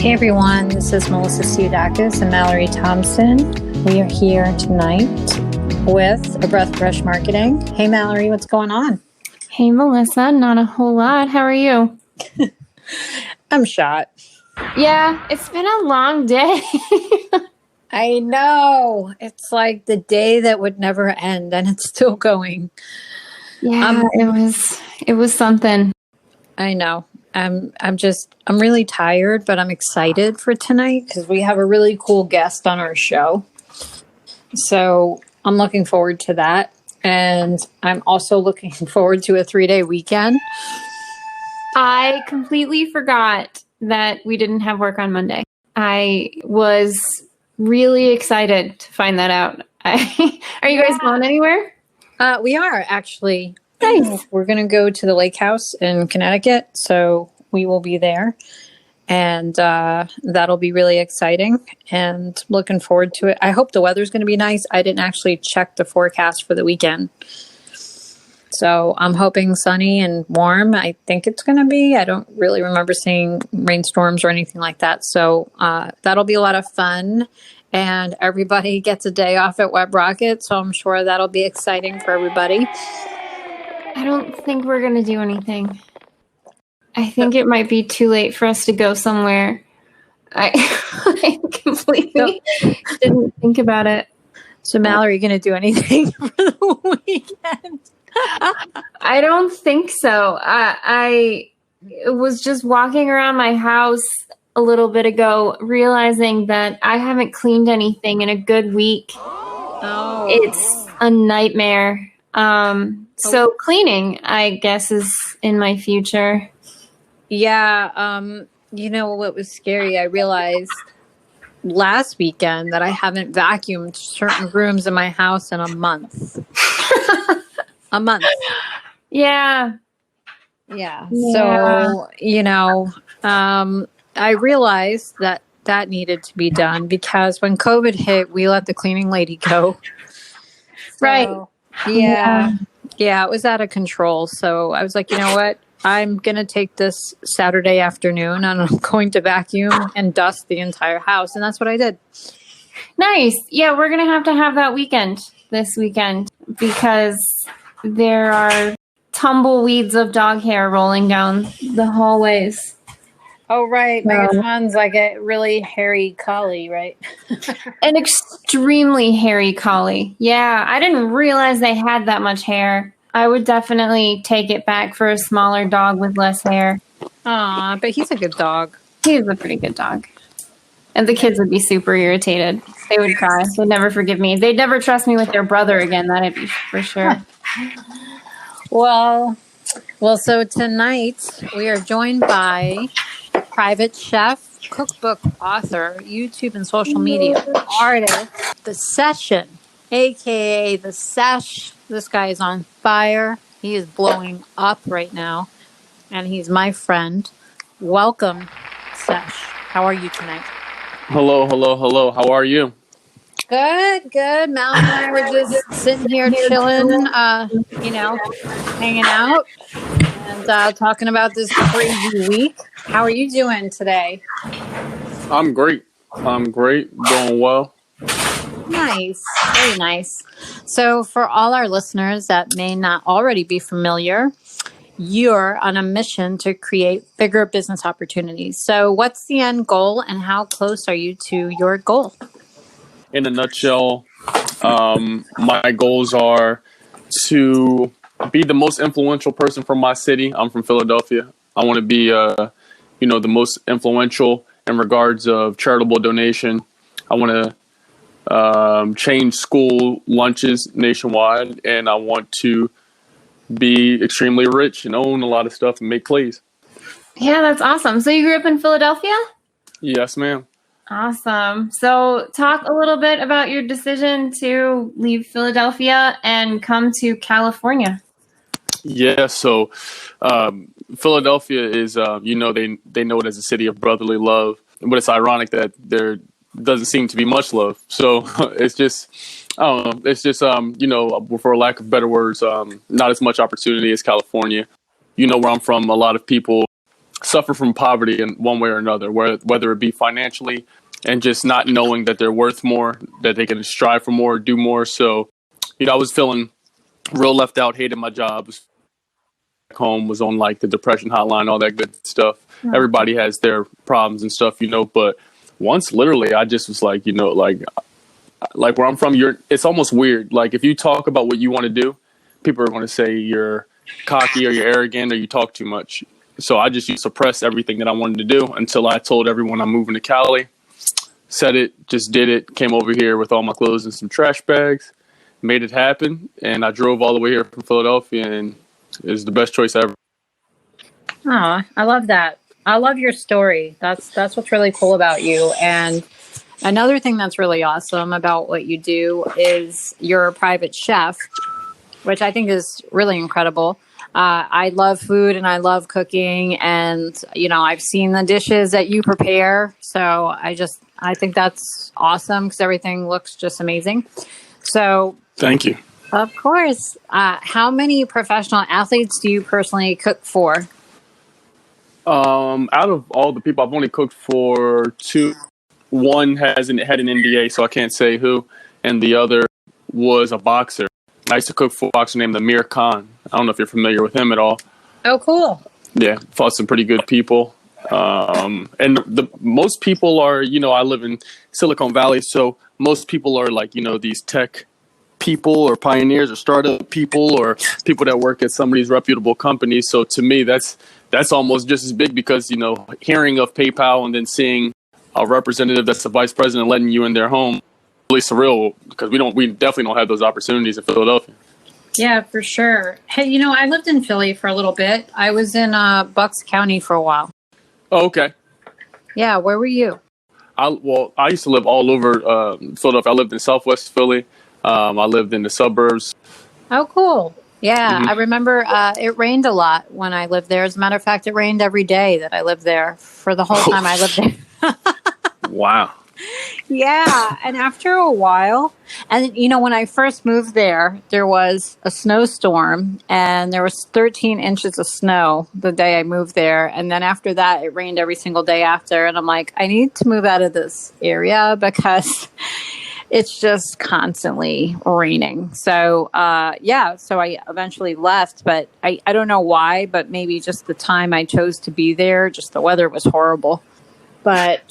Hey everyone, this is Melissa Psihudakis and Mallary Thompson. We are here tonight with A Breath Fresh Marketing. Hey Mallary, what's going on? Hey Melissa, not a whole lot. How are you? I'm shot. Yeah, it's been a long day. I know. It's like the day that would never end and it's still going. Yeah, it was something. I know. I'm really tired, but I'm excited for tonight because we have a really cool guest on our show. So I'm looking forward to that. And I'm also looking forward to a 3-day weekend. I completely forgot that we didn't have work on Monday. I was really excited to find that out. Are you guys going anywhere? We are actually. Nice. We're going to go to the lake house in Connecticut. So we will be there. And that'll be really exciting and looking forward to it. I hope the weather's going to be nice. I didn't actually check the forecast for the weekend. So I'm hoping sunny and warm. I think it's going to be. I don't really remember seeing rainstorms or anything like that. So that'll be a lot of fun. And everybody gets a day off at Web Rocket. So I'm sure that'll be exciting for everybody. I don't think we're going to do anything. I think it might be too late for us to go somewhere. I completely didn't think about it. So Mallary, are you going to do anything for the weekend? I don't think so. I was just walking around my house a little bit ago, realizing that I haven't cleaned anything in a good week. Oh. It's a nightmare. So cleaning, I guess, is in my future. Yeah. You know what was scary? I realized last weekend that I haven't vacuumed certain rooms in my house in a month. A month. Yeah. So, I realized that needed to be done because when COVID hit, we let the cleaning lady go. Right. Yeah, it was out of control. So I was like, you know what? I'm going to take this Saturday afternoon and I'm going to vacuum and dust the entire house. And that's what I did. Nice. Yeah, we're going to have that weekend this weekend because there are tumbleweeds of dog hair rolling down the hallways. Oh, right. Megatron's like a really hairy collie, right? An extremely hairy collie. Yeah, I didn't realize they had that much hair. I would definitely take it back for a smaller dog with less hair. Aw, but he's a good dog. He's a pretty good dog. And the kids would be super irritated. They would cry. They'd never forgive me. They'd never trust me with their brother again. That'd be for sure. Well, so tonight we are joined by private chef, cookbook author, YouTube and social media artist, Thesession, aka The Sesh. This guy is on fire. He is blowing up right now. And he's my friend. Welcome, Sesh. How are you tonight? Hello. How are you? Good. Mal and I were just sitting here chilling, hanging out and talking about this crazy week. How are you doing today? I'm great. Doing well. Nice. Very nice. So for all our listeners that may not already be familiar, you're on a mission to create bigger business opportunities. So what's the end goal and how close are you to your goal? In a nutshell, my goals are to be the most influential person from my city. I'm from Philadelphia. I want to be, the most influential in regards of charitable donation. I want to change school lunches nationwide, and I want to be extremely rich and own a lot of stuff and make plays. Yeah, that's awesome. So you grew up in Philadelphia? Yes, ma'am. Awesome. So talk a little bit about your decision to leave Philadelphia and come to California. Yeah, so Philadelphia is, they know it as a city of brotherly love, but it's ironic that there doesn't seem to be much love. So it's just, for lack of better words, not as much opportunity as California. Where I'm from, a lot of people suffer from poverty in one way or another, whether it be financially and just not knowing that they're worth more, that they can strive for more, do more. So, I was feeling real left out, hated my job. Was home, was on like the depression hotline, all that good stuff. Everybody has their problems and stuff, but once literally I just was like, like where I'm from, it's almost weird. Like if you talk about what you want to do, people are going to say you're cocky or you're arrogant or you talk too much. So I just suppressed everything that I wanted to do until I told everyone I'm moving to Cali, said it, just did it, came over here with all my clothes and some trash bags, made it happen. And I drove all the way here from Philadelphia, and it's the best choice ever. Oh, I love that. I love your story. That's what's really cool about you. And another thing that's really awesome about what you do is you're a private chef, which I think is really incredible. I love food and I love cooking, and I've seen the dishes that you prepare. So I think that's awesome because everything looks just amazing. So thank you. Of course. How many professional athletes do you personally cook for? Out of all the people, I've only cooked for 2. One had an NDA, so I can't say who, and the other was a boxer. I used to cook for a boxer named Amir Khan. I don't know if you're familiar with him at all. Oh, cool. Yeah, fought some pretty good people. And most people are, I live in Silicon Valley, so most people are like, these tech people or pioneers or startup people or people that work at some of these reputable companies. So to me, that's almost just as big because, hearing of PayPal and then seeing a representative that's a vice president letting you in their home, really surreal because we definitely don't have those opportunities in Philadelphia. Yeah, for sure. Hey, I lived in Philly for a little bit. I was in Bucks County for a while. Oh, okay. Yeah, where were you? I used to live all over Philadelphia. I lived in Southwest Philly. I lived in the suburbs. Oh, cool. Yeah, Mm-hmm. I remember it rained a lot when I lived there. As a matter of fact, it rained every day that I lived there for the whole time I lived there. Wow. Yeah, and after a while, and when I first moved there was a snowstorm, and there was 13 inches of snow the day I moved there, and then after that, it rained every single day after, and I'm like, I need to move out of this area because it's just constantly raining. So, so I eventually left, but I don't know why, but maybe just the time I chose to be there, just the weather was horrible. But,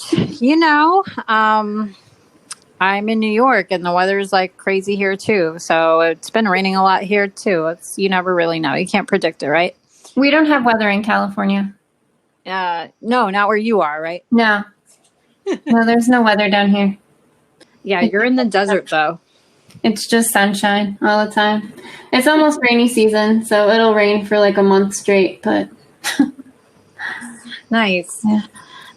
I'm in New York and the weather is like crazy here too. So it's been raining a lot here too. You never really know. You can't predict it, right? We don't have weather in California. No, not where you are, right? No, there's no weather down here. Yeah, you're in the desert though. It's just sunshine all the time. It's almost rainy season, so it'll rain for like a month straight, but nice. Yeah.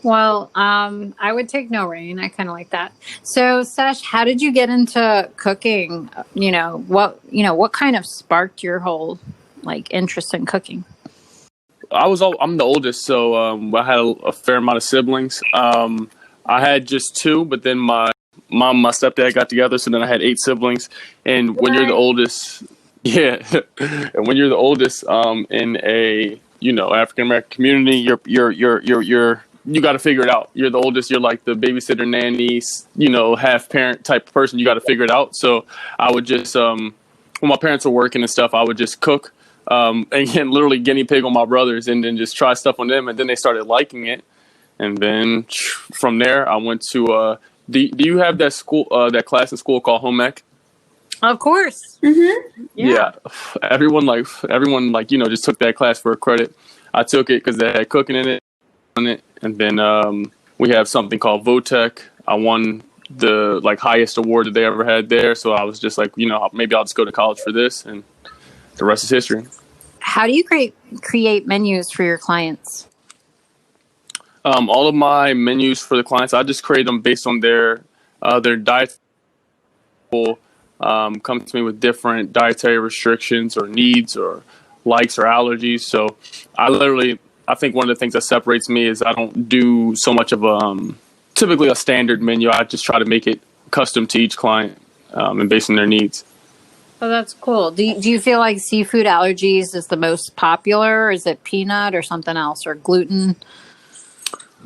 Well, I would take no rain. I kind of like that. So, Sesh, how did you get into cooking? What kind of sparked your whole interest in cooking? I'm the oldest, so I had a fair amount of siblings. I had just 2, but then my mom and my stepdad got together, so then I had 8 siblings. And when you're the oldest, and when you're the oldest in a African American community, you got to figure it out. You're the oldest. You're like the babysitter, nanny, half parent type person. You got to figure it out. So I would just, when my parents were working and stuff, I would just cook and literally guinea pig on my brothers and then just try stuff on them. And then they started liking it. And then from there, I went to, do you have that class in school called home ec? Of course. Mm-hmm. Yeah. Everyone just took that class for credit. I took it because they had cooking in it. And then we have something called VOTEC. I won the highest award that they ever had there. So I was just like, maybe I'll just go to college for this, and the rest is history. How do you create menus for your clients? All of my menus for the clients, I just create them based on their diet. People come to me with different dietary restrictions or needs or likes or allergies. So I think one of the things that separates me is I don't do so much of typically a standard menu. I just try to make it custom to each client and based on their needs. Oh, that's cool. Do you feel like seafood allergies is the most popular? Is it peanut or something else or gluten?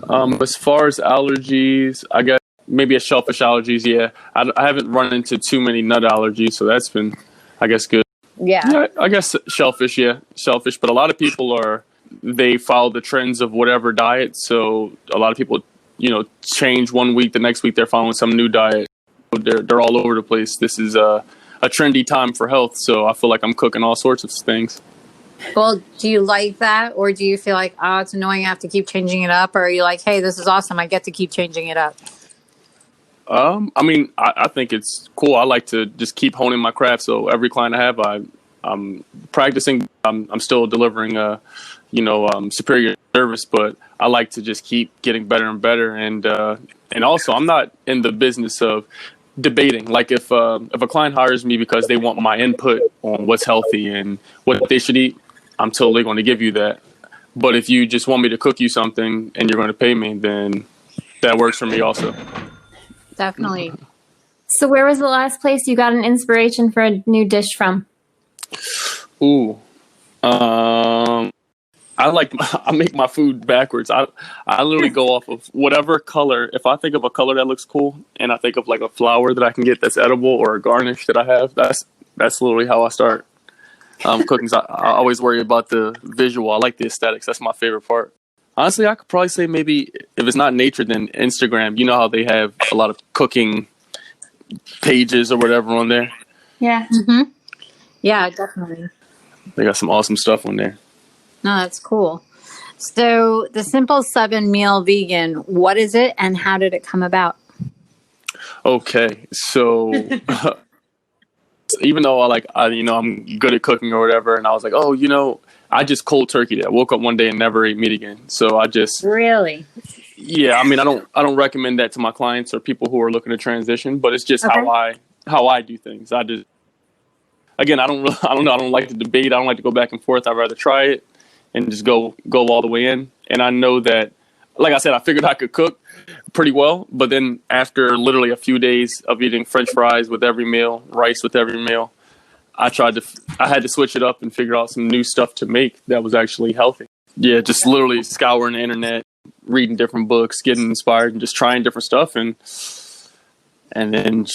As far as allergies, I guess maybe a shellfish allergies. Yeah, I haven't run into too many nut allergies, so that's been, I guess, good. Yeah. Yeah, I guess shellfish. Yeah, shellfish. But a lot of people they follow the trends of whatever diet. So a lot of people, change one week, the next week they're following some new diet. They're all over the place. This is a trendy time for health, so I feel like I'm cooking all sorts of things. Well, do you like that, or do you feel like, oh, it's annoying, I have to keep changing it up, or are you like, hey, this is awesome, I get to keep changing it up? I mean, I think it's cool. I like to just keep honing my craft. So every client I have, I'm practicing. I'm still delivering superior service, but I like to just keep getting better and better. And also, I'm not in the business of debating. Like if a client hires me because they want my input on what's healthy and what they should eat, I'm totally going to give you that. But if you just want me to cook you something and you're going to pay me, then that works for me also. Definitely. So where was the last place you got an inspiration for a new dish from? Ooh. I make my food backwards. I literally go off of whatever color. If I think of a color that looks cool and I think of like a flower that I can get that's edible or a garnish that I have, that's literally how I start cooking. I always worry about the visual. I like the aesthetics. That's my favorite part. Honestly, I could probably say maybe if it's not nature, then Instagram. You know how they have a lot of cooking pages or whatever on there? Yeah. Mm-hmm. Yeah, definitely. They got some awesome stuff on there. No, that's cool. So the Simple 7 Meal Vegan, what is it and how did it come about? Okay, so even though I'm good at cooking or whatever, and I was like, I just cold turkeyed. I woke up one day and never ate meat again. So I just Really? Yeah, I mean, I don't recommend that to my clients or people who are looking to transition, but it's just how I do things. I just, again, I don't know. I don't like to debate. I don't like to go back and forth. I'd rather try it and just go all the way in. And I know that, like I said, I figured I could cook pretty well, but then after literally a few days of eating French fries with every meal, rice with every meal, I had to switch it up and figure out some new stuff to make that was actually healthy. Yeah, just literally scouring the internet, reading different books, getting inspired, and just trying different stuff. And then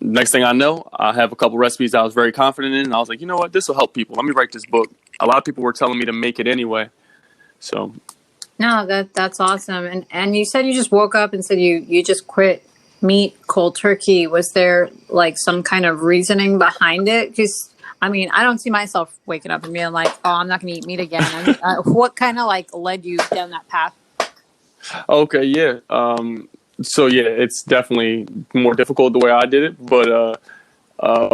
next thing I know, I have a couple recipes I was very confident in. And I was like, you know what? This will help people. Let me write this book. A lot of people were telling me to make it anyway. So. No, that's awesome. And you said you just woke up and said you just quit meat cold turkey. Was there like some kind of reasoning behind it? Because I mean, I don't see myself waking up and being like, oh, I'm not going to eat meat again. I mean, what kind of like led you down that path? Okay, yeah. So yeah, it's definitely more difficult the way I did it, but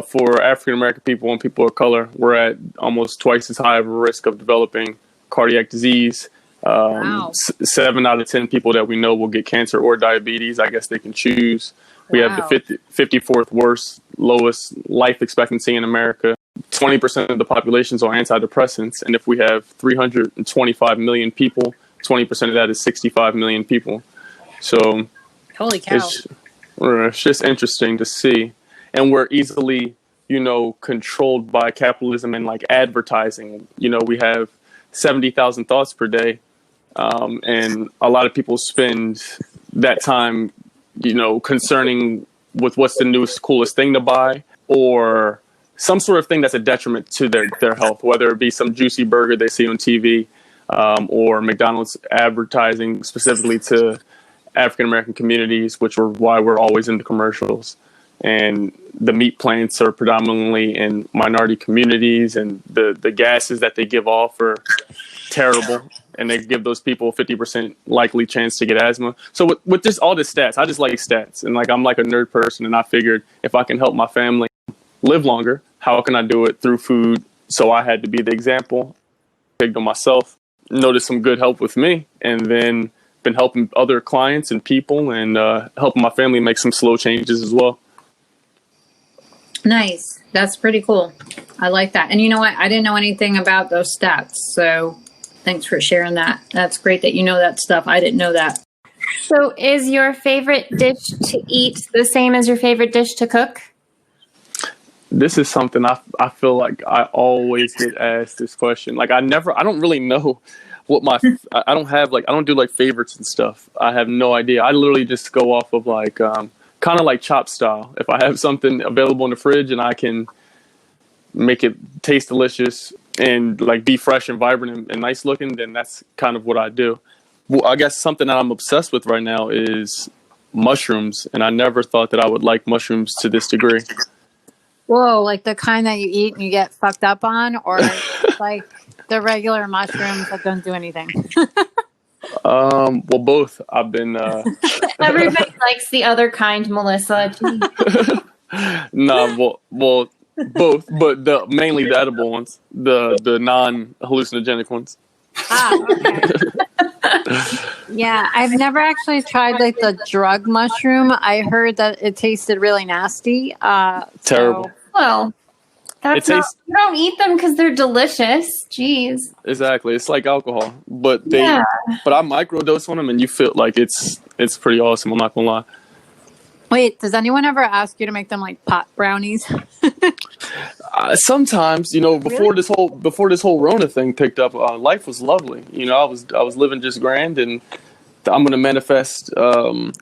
for African American people and people of color, we're at almost twice as high of a risk of developing cardiac disease. Wow. 7 out of 10 people that we know will get cancer or diabetes. I guess they can choose. We have the 54th lowest life expectancy in America. 20% of the population is on antidepressants, and if we have 325 million people, 20% of that is 65 million people. So, holy cow! It's just interesting to see, and we're easily, controlled by capitalism and like advertising. We have 70,000 thoughts per day, and a lot of people spend that time, concerning with what's the newest, coolest thing to buy, or some sort of thing that's a detriment to their health, whether it be some juicy burger they see on TV, or McDonald's advertising specifically to African American communities, which are why we're always in the commercials. And the meat plants are predominantly in minority communities, and the gases that they give off are terrible, and they give those people a 50% likely chance to get asthma. So with just all the stats, I just like stats, and like I'm like a nerd person, and I figured if I can help my family live longer, how can I do it through food? So I had to be the example. Picked on myself, noticed some good help with me, and then been helping other clients and people, and helping my family make some slow changes as well. Nice. That's pretty cool. I like that. And you know what? I didn't know anything about those stats. So thanks for sharing that. That's great that you know that stuff. I didn't know that. So is your favorite dish to eat the same as your favorite dish to cook? This is something I feel like I always get asked this question. Like I don't really know what I don't have like, I don't do like favorites and stuff. I have no idea. I literally just go off of like, kind of like chop style. If I have something available in the fridge and I can make it taste delicious and like be fresh and vibrant and nice looking, then that's kind of what I do. Well, I guess something that I'm obsessed with right now is mushrooms, and I never thought that I would like mushrooms to this degree. Whoa, like the kind that you eat and you get fucked up on, or like the regular mushrooms that don't do anything? Well, both. I've been Everybody likes the other kind, Melissa. well, both, but mainly the edible ones, the non-hallucinogenic ones. Okay. Yeah, I've never actually tried like the drug mushroom. I heard that it tasted really nasty. Terrible. Well, that's you don't eat them because they're delicious. Jeez. Exactly. It's like alcohol, but I microdose on them, and you feel like it's pretty awesome. I'm not gonna lie. Wait, does anyone ever ask you to make them like pot brownies? Sometimes, before this whole Rona thing picked up, life was lovely. I was living just grand, and I'm going to manifest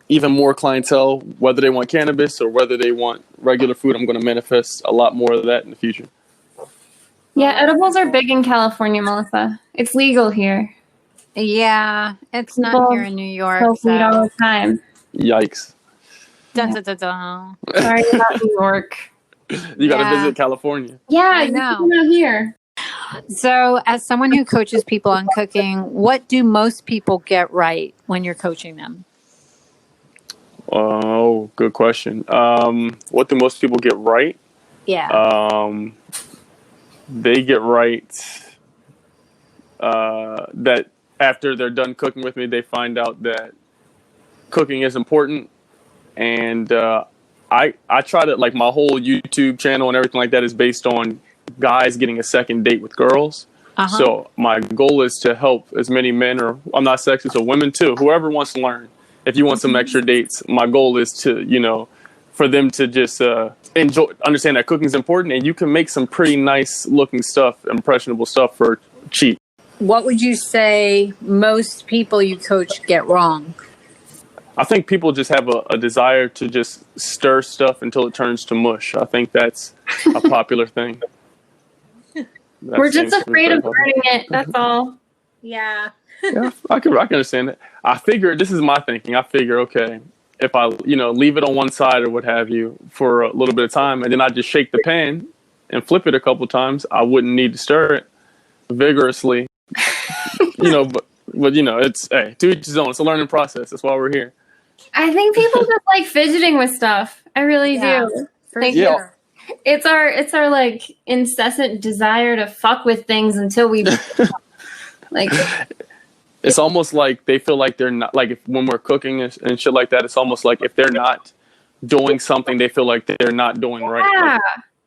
even more clientele, whether they want cannabis or whether they want regular food. I'm going to manifest a lot more of that in the future. Yeah, edibles are big in California, Melissa. It's legal here. Yeah, it's not here in New York. Smoke weed all the time. Yikes. Dun, dun, dun, dun. Sorry about New York. You got to visit California. Yeah, I know. Not here. So, as someone who coaches people on cooking, what do most people get right when you're coaching them? Oh, good question. What do most people get right? Yeah. They get right that after they're done cooking with me, they find out that cooking is important. And I try to, like, my whole YouTube channel and everything like that is based on guys getting a second date with girls. Uh-huh. So my goal is to help as many men, or I'm not sexist, so women too, whoever wants to learn. If you want some extra dates, my goal is to, for them to just understand that cooking is important, and you can make some pretty nice looking stuff, impressionable stuff for cheap. What would you say most people you coach get wrong? I think people just have a desire to just stir stuff until it turns to mush. I think that's a popular thing. We're just afraid of burning it. That's all. Yeah. Yeah, I can understand that. I figure, this is my thinking. I figure, okay, if I, leave it on one side or what have you for a little bit of time, and then I just shake the pan and flip it a couple times, I wouldn't need to stir it vigorously. But it's, hey, to each his own. It's a learning process. That's why we're here. I think people just like fidgeting with stuff. I really do. For sure. It's our like incessant desire to fuck with things until we like. It's almost like they feel like they're not, like, when we're cooking and shit like that. It's almost like if they're not doing something, they feel like they're not doing right. Yeah,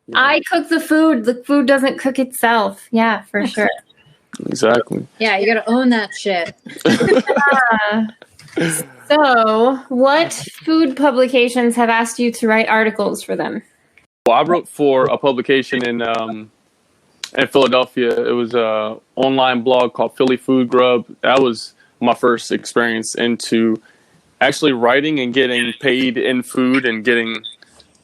like, I cook the food. The food doesn't cook itself. Yeah, for sure. Exactly. Yeah, you got to own that shit. So, what food publications have asked you to write articles for them? Well, I wrote for a publication in Philadelphia. It was a online blog called Philly Food Grub. That was my first experience into actually writing and getting paid in food and getting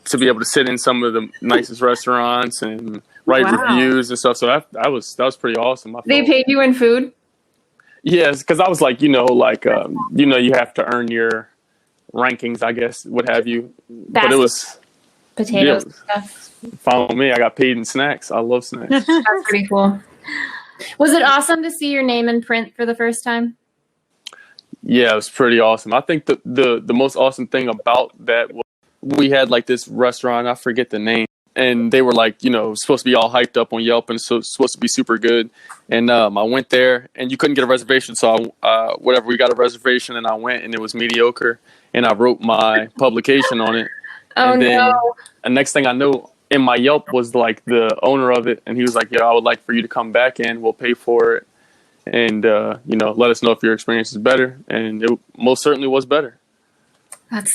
to be able to sit in some of the nicest restaurants and write reviews and stuff. So that was pretty awesome. They paid you in food? Yes, because I was like, you have to earn your rankings, I guess, what have you. But it was potatoes and stuff. Follow me. I got paid in snacks. I love snacks. That's pretty cool. Was it awesome to see your name in print for the first time? Yeah, it was pretty awesome. I think the most awesome thing about that was we had like this restaurant, I forget the name, and they were like, supposed to be all hyped up on Yelp and so supposed to be super good. And I went there and you couldn't get a reservation. So we got a reservation and I went and it was mediocre. And I wrote my publication on it. Oh, and then no. The next thing I know, in my Yelp was like the owner of it. And he was like, I would like for you to come back in. We'll pay for it. And, let us know if your experience is better. And it most certainly was better. That's,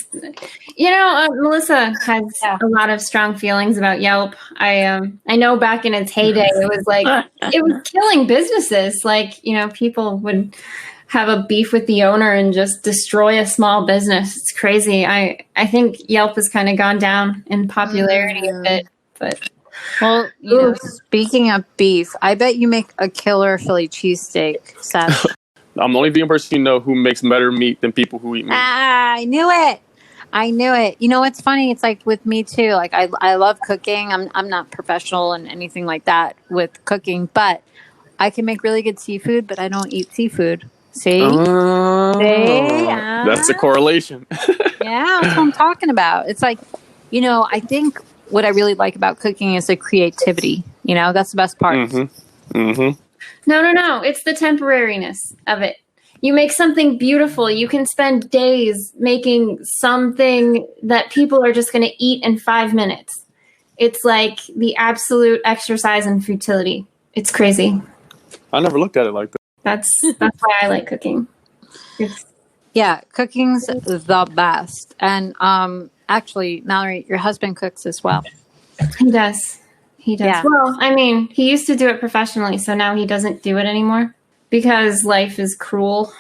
Melissa has a lot of strong feelings about Yelp. I know back in its heyday, it was like, it was killing businesses. Like, people would have a beef with the owner and just destroy a small business. It's crazy. I think Yelp has kind of gone down in popularity a bit, but. Well, speaking of beef, I bet you make a killer Philly cheesesteak, Seth. I'm the only vegan person who makes better meat than people who eat meat. I knew it. It's funny. It's like with me too. Like I love cooking. I'm not professional in anything like that with cooking, but I can make really good seafood, but I don't eat seafood. See? That's a correlation. Yeah, that's what I'm talking about. It's like, I think what I really like about cooking is the creativity. That's the best part. Mm-hmm. Mm-hmm. No. It's the temporariness of it. You make something beautiful. You can spend days making something that people are just going to eat in 5 minutes. It's like the absolute exercise in futility. It's crazy. I never looked at it like that. That's why I like cooking. Yeah, cooking's the best. And actually, Mallary, your husband cooks as well. He does. Yeah. Well, I mean, he used to do it professionally, so now he doesn't do it anymore because life is cruel.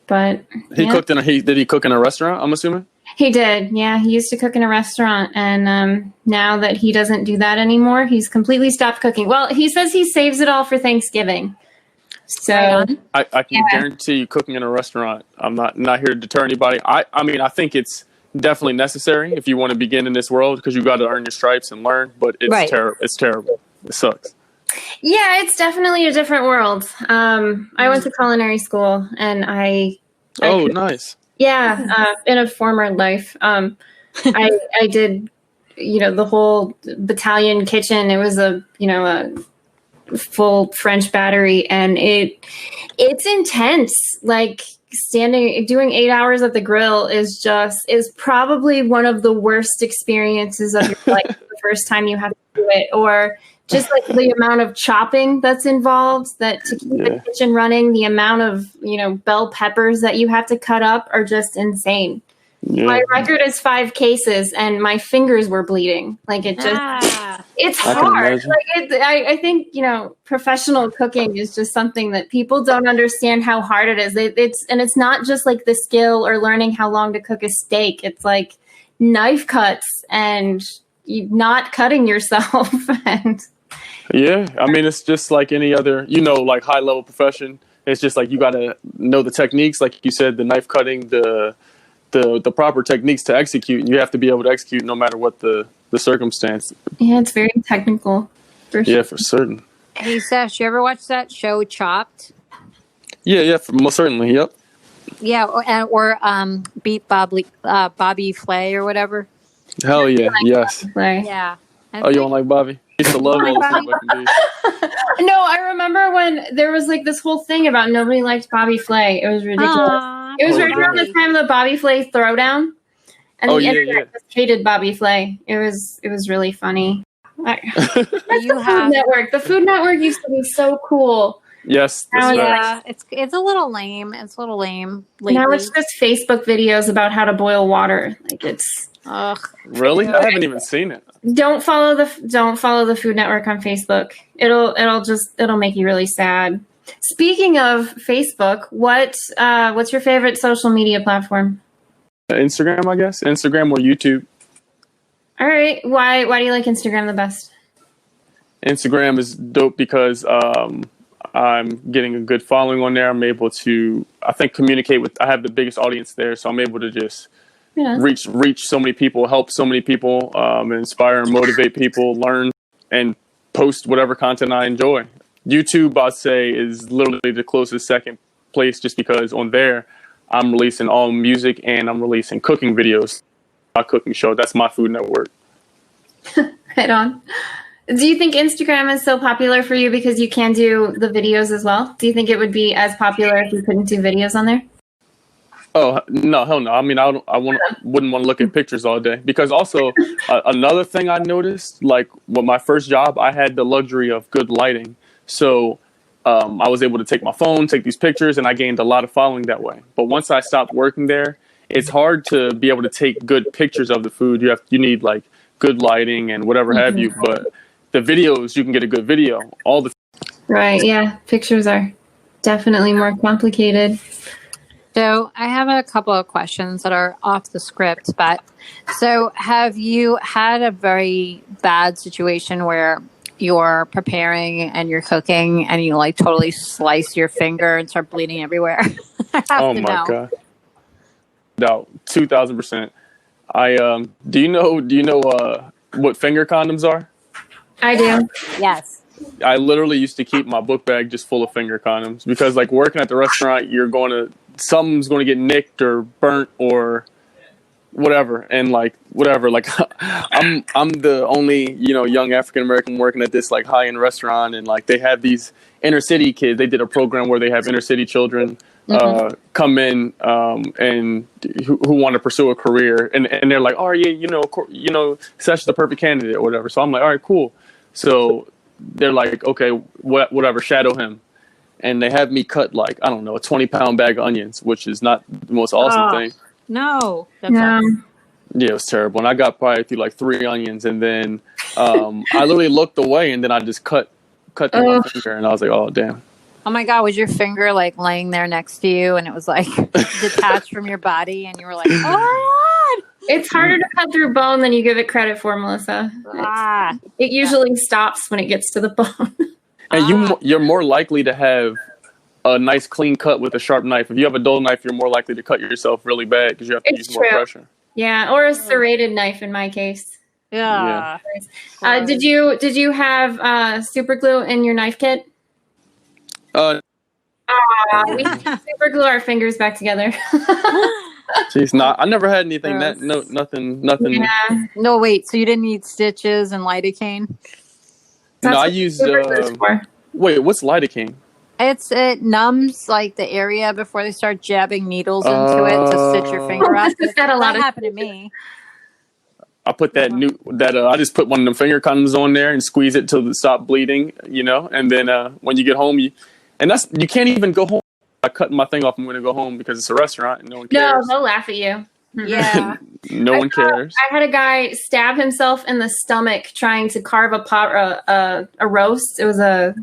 But did he cook in a restaurant, I'm assuming? He did. Yeah, he used to cook in a restaurant, and now that he doesn't do that anymore, he's completely stopped cooking. Well, he says he saves it all for Thanksgiving. So I can guarantee you, cooking in a restaurant. I'm not here to deter anybody. I mean, I think it's definitely necessary if you want to begin in this world because you got to earn your stripes and learn. But it's terrible. It's terrible. It sucks. Yeah, it's definitely a different world. I went to culinary school, and nice. Yeah, in a former life, I did, the whole battalion kitchen. It was a full French battery, and it's intense. Like doing 8 hours at the grill is probably one of the worst experiences of your life. The first time you have to do it, or just like the amount of chopping that's involved, that to keep the kitchen running, the amount of, bell peppers that you have to cut up are just insane. Yeah. My record is 5 cases and my fingers were bleeding. Like it's hard. Like I think, professional cooking is just something that people don't understand how hard it is. It's not just like the skill or learning how long to cook a steak. It's like knife cuts and not cutting yourself. Yeah, I mean, it's just like any other, like high level profession. It's just like you got to know the techniques, like you said, the knife cutting, the proper techniques to execute. And you have to be able to execute no matter what the circumstance. Yeah, it's very technical. For sure. Yeah, for certain. Hey, Sesh, you ever watch that show Chopped? Yeah, most certainly. Yep. Yeah, or Beat Bobby Flay or whatever. Hell yeah, yes. Yeah. You don't like Bobby? I used to love all the No, I remember when there was like this whole thing about nobody liked Bobby Flay. It was ridiculous. It was right around the time of the Bobby Flay throwdown, and the internet just hated Bobby Flay. It was really funny. The Food Network used to be so cool. Yes. Yeah, it's a little lame. It's a little lame lately. Now it's just Facebook videos about how to boil water. Like it's. Ugh. Really? I haven't even seen it. Don't follow the Food Network on Facebook. It'll make you really sad. Speaking of Facebook, what's your favorite social media platform? Instagram, I guess. Instagram or YouTube. All right. Why do you like Instagram the best? Instagram is dope because I'm getting a good following on there. I'm able to, I think, communicate with. I have the biggest audience there, so I'm able to just reach so many people, help so many people, inspire and motivate people, learn, and post whatever content I enjoy. YouTube, I'd say, is literally the closest second place just because on there, I'm releasing all music and I'm releasing cooking videos. My cooking show, that's my Food Network. Right on. Do you think Instagram is so popular for you because you can do the videos as well? Do you think it would be as popular if you couldn't do videos on there? Oh, no, hell no. I mean, wouldn't want to look at pictures all day. Because also, another thing I noticed, like with my first job, I had the luxury of good lighting. So I was able to take my phone, take these pictures, and I gained a lot of following that way. But once I stopped working there, it's hard to be able to take good pictures of the food. You need like good lighting and whatever have you. But the videos, you can get a good video. Right. Yeah. Pictures are definitely more complicated. So I have a couple of questions that are off the script, but so have you had a very bad situation where you're preparing and you're cooking and you like totally slice your finger and start bleeding everywhere? Oh my God. No, 2000%. Do you know what finger condoms are? I do. Yes. I literally used to keep my book bag just full of finger condoms because like working at the restaurant, something's going to get nicked or burnt or whatever. And like, whatever, like I'm the only, young African-American working at this like high-end restaurant. And like, they have these inner city kids. They did a program where they have inner city children come in and who want to pursue a career. And they're like, oh yeah, Seth's the perfect candidate or whatever. So I'm like, all right, cool. So they're like, okay, whatever, shadow him. And they have me cut like, I don't know, a 20-pound bag of onions, which is not the most awesome thing. No. Yeah, it was terrible. And I got probably through like 3 onions. And then I literally looked away and then I just cut through my finger. And I was like, oh, damn. Oh my God, was your finger like laying there next to you and it was like detached from your body and you were like, oh my God. It's harder to cut through bone than you give it credit for, Melissa. It usually stops when it gets to the bone. And you're more likely to have a nice clean cut with a sharp knife. If you have a dull knife, you're more likely to cut yourself really bad because you have to use more pressure. Yeah, or a serrated knife in my case. Yeah. Did you have super glue in your knife kit? We super glue our fingers back together. Jeez, I never had anything nothing. Yeah. No, wait. So you didn't need stitches and lidocaine? No, I used. Wait, what's lidocaine? It numbs like the area before they start jabbing needles into it to stitch your finger up. That happened to me. I put I just put one of them finger condoms on there and squeeze it till it stop bleeding, and then when you get home, you can't even go home. I cut my thing off. I'm going to go home because it's a restaurant and no one cares. No, they'll laugh at you. Yeah. No one cares. I had a guy stab himself in the stomach trying to carve a roast. It was the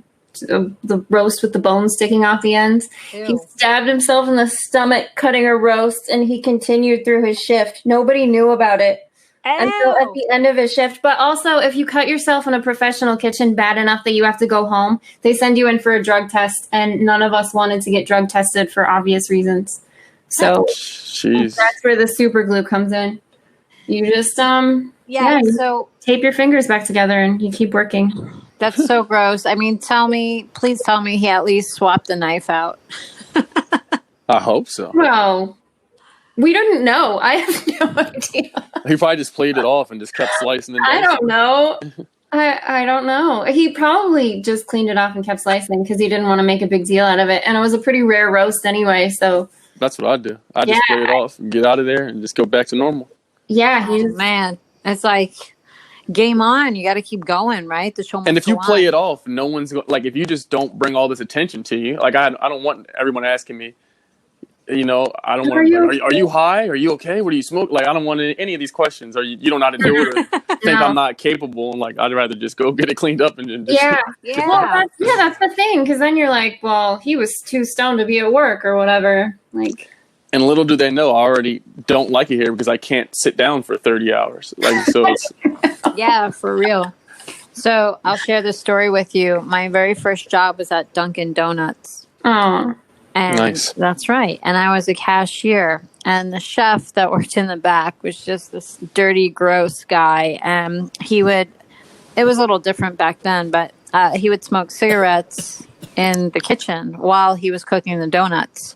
roast with the bone sticking off the end. Ew. He stabbed himself in the stomach cutting a roast, and he continued through his shift. Nobody knew about it until at the end of his shift. But also, if you cut yourself in a professional kitchen bad enough that you have to go home, they send you in for a drug test, and none of us wanted to get drug tested for obvious reasons. So that's where the super glue comes in. You just so tape your fingers back together and you keep working. That's so gross. I mean, please tell me he at least swapped the knife out. I hope so. Well, we didn't know. I have no idea. He probably just played it off and just kept slicing it. I don't know. I don't know. He probably just cleaned it off and kept slicing because he didn't want to make a big deal out of it. And it was a pretty rare roast anyway, so. That's what I do. I just play it off and get out of there and just go back to normal. Yeah. Man, it's like game on. You got to keep going, right? The show must And if you go play on. it off, no one's like, if you just don't bring all this attention to you, like I don't want everyone asking me, I don't want to, are you high? Are you okay? What do you smoke? Like, I don't want any of these questions. Or you don't know how to do it or think I'm not capable. And like, I'd rather just go get it cleaned up and just. Yeah. Well, that's the thing. Because then you're like, well, he was too stoned to be at work or whatever. Like. And little do they know, I already don't like it here because I can't sit down for 30 hours. Like, so it's. Yeah, for real. So I'll share this story with you. My very first job was at Dunkin' Donuts. Oh. And nice. That's right. And I was a cashier. And the chef that worked in the back was just this dirty, gross guy. And it was a little different back then, but he would smoke cigarettes in the kitchen while he was cooking the donuts.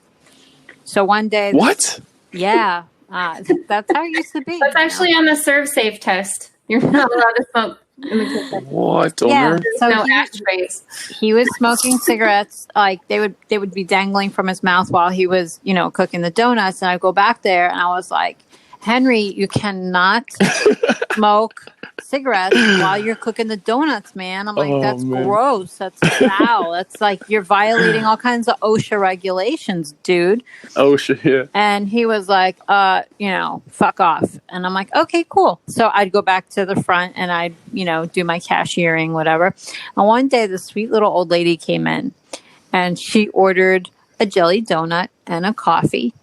So one day. What? Yeah. That's how it used to be. That's actually on the Serve Safe test. You're not allowed to smoke in the kitchen. What? Yeah. So no ashtrays. He was smoking cigarettes. Like they would be dangling from his mouth while he was, cooking the donuts. And I'd go back there and I was like, Henry, you cannot smoke cigarettes while you're cooking the donuts, man. I'm like, that's gross. That's foul. That's like you're violating all kinds of OSHA regulations, dude. OSHA, yeah. And he was like, fuck off. And I'm like, okay, cool. So I'd go back to the front and I'd, do my cashiering, whatever. And one day the sweet little old lady came in and she ordered a jelly donut and a coffee.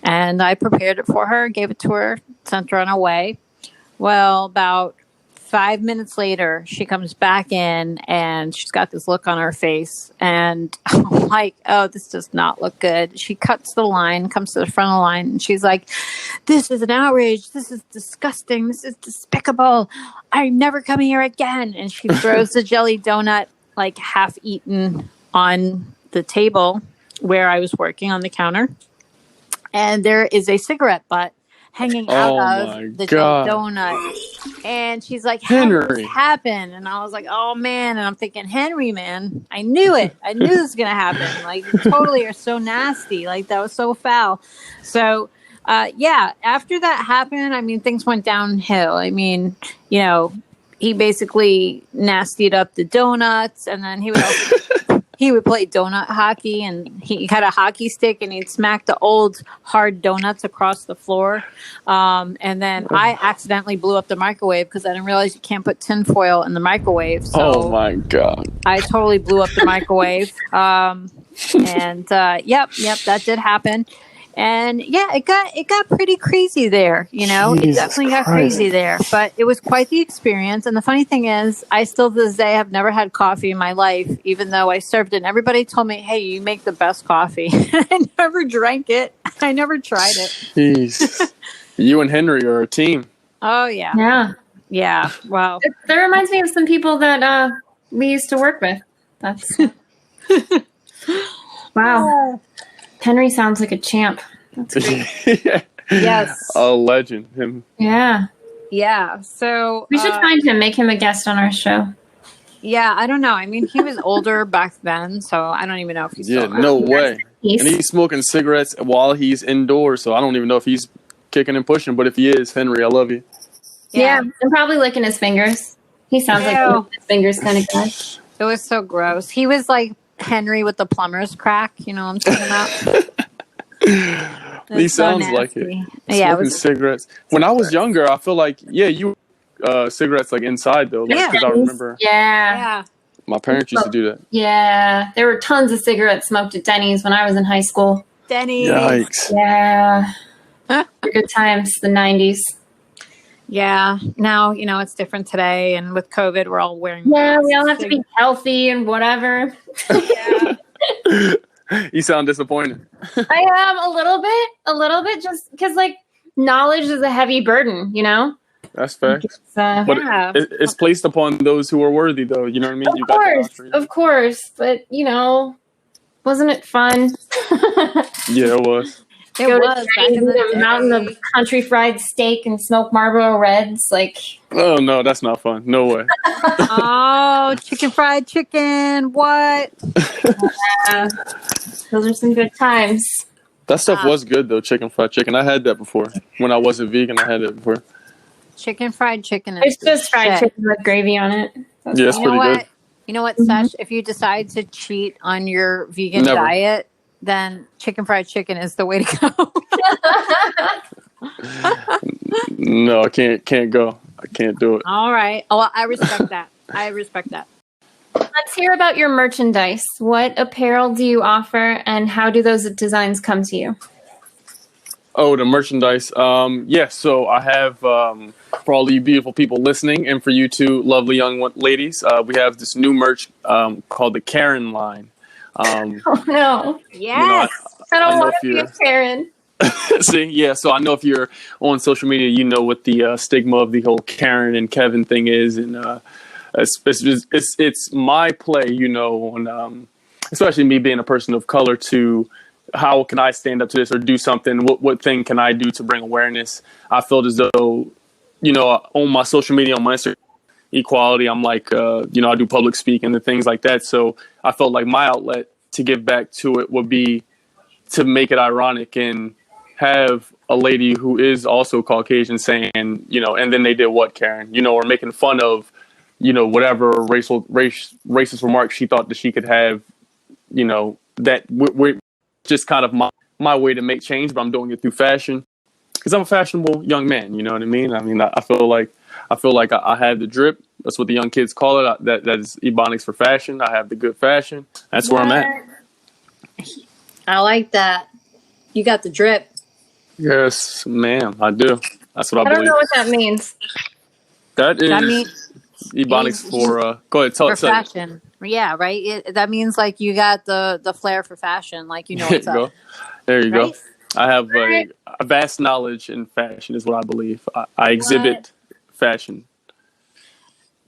And I prepared it for her, gave it to her, sent her on her way. Well, about 5 minutes later, she comes back in and she's got this look on her face. And I'm like, oh, this does not look good. She cuts the line, comes to the front of the line, and she's like, this is an outrage. This is disgusting. This is despicable. I'm never coming here again. And she throws the jelly donut, like half eaten, on the table where I was working on the counter. And there is a cigarette butt hanging out of the jelly donut. And she's like, how did this happen? And I was like, oh, man. And I'm thinking, Henry, man, I knew it. I knew this was going to happen. Like, you totally are so nasty. Like, that was so foul. So, after that happened, I mean, things went downhill. I mean, he basically nastied up the donuts. And then he would play donut hockey, and he had a hockey stick and he'd smack the old hard donuts across the floor. And then I accidentally blew up the microwave because I didn't realize you can't put tinfoil in the microwave. So oh my God. I totally blew up the microwave. Yep, that did happen. And it got pretty crazy there, it definitely got crazy there, but it was quite the experience. And the funny thing is, I still to this day have never had coffee in my life, even though I served it. And everybody told me, hey, you make the best coffee. I never drank it. I never tried it. Jeez. You and Henry are a team. Oh, yeah. Yeah. Yeah. Wow. That reminds me of some people that we used to work with. That's wow. Henry sounds like a champ. That's great. Yes. A legend. Him. Yeah. Yeah. So we should find him, make him a guest on our show. Yeah, I don't know. I mean, he was older back then, so I don't even know if he's still around. No way. And he's smoking cigarettes while he's indoors, so I don't even know if he's kicking and pushing, but if he is, Henry, I love you. Yeah, and probably licking his fingers. He sounds like a his fingers kind of guy. It was so gross. He was like Henry with the plumber's crack, you know what I'm talking about? He sounds like it. Yeah, smoking cigarettes. When I was younger, I feel like, you cigarettes like inside though. Like, because I remember my parents used to do that. Yeah, there were tons of cigarettes smoked at Denny's when I was in high school. Denny's. Yikes. Yeah. Good times, the 90s. Yeah. Now, it's different today. And with COVID, we're all wearing masks. We all have to be healthy and whatever. Yeah. You sound disappointed. I am a little bit just because knowledge is a heavy burden, That's facts. But it's placed upon those who are worthy, though. You know what I mean? Of course. But, wasn't it fun? Yeah, it was. It was. A mountain of country fried steak and smoke Marlboro Reds. Oh, no, that's not fun. No way. Oh, chicken fried chicken. What? Those are some good times. That stuff was good, though, chicken fried chicken. I had that before. When I wasn't vegan, I had it before. Chicken fried chicken. It's just fried chicken with gravy on it. Yeah, it's pretty good. You know what, Sesh? If you decide to cheat on your vegan diet, then chicken fried chicken is the way to go. No, I can't go. I can't do it. All right. Oh, well, I respect that. Let's hear about your merchandise. What apparel do you offer, and how do those designs come to you? Oh, the merchandise. So I have, for all you beautiful people listening, and for you two lovely young ladies, we have this new merch called the Karen line. Oh, no. Yes. I don't want to be a Karen. See, yeah. So I know if you're on social media, you know what the stigma of the whole Karen and Kevin thing is, and it's my play, on especially me being a person of color, to how can I stand up to this or do something? What thing can I do to bring awareness? I felt as though, on my social media, on my Instagram, equality, I'm like, I do public speaking and things like that. So I felt like my outlet to give back to it would be to make it ironic and have a lady who is also Caucasian saying, and then they did what, Karen? Or making fun of, whatever racist remarks she thought that she could have, that we're just kind of my way to make change, but I'm doing it through fashion because I'm a fashionable young man. You know what I mean? I feel like I have the drip. That's what the young kids call it. That is Ebonics for fashion. I have the good fashion. That's where I'm at. I like that. You got the drip. Yes, ma'am, I do. That's what I believe. I don't know what that means. That That is means Ebonics for. Go ahead, tell for it. fashion. Yeah, right. That means like you got the flair for fashion. Like There what's you up. go. There you Right? go. I have a vast knowledge in fashion, is what I believe. I exhibit fashion.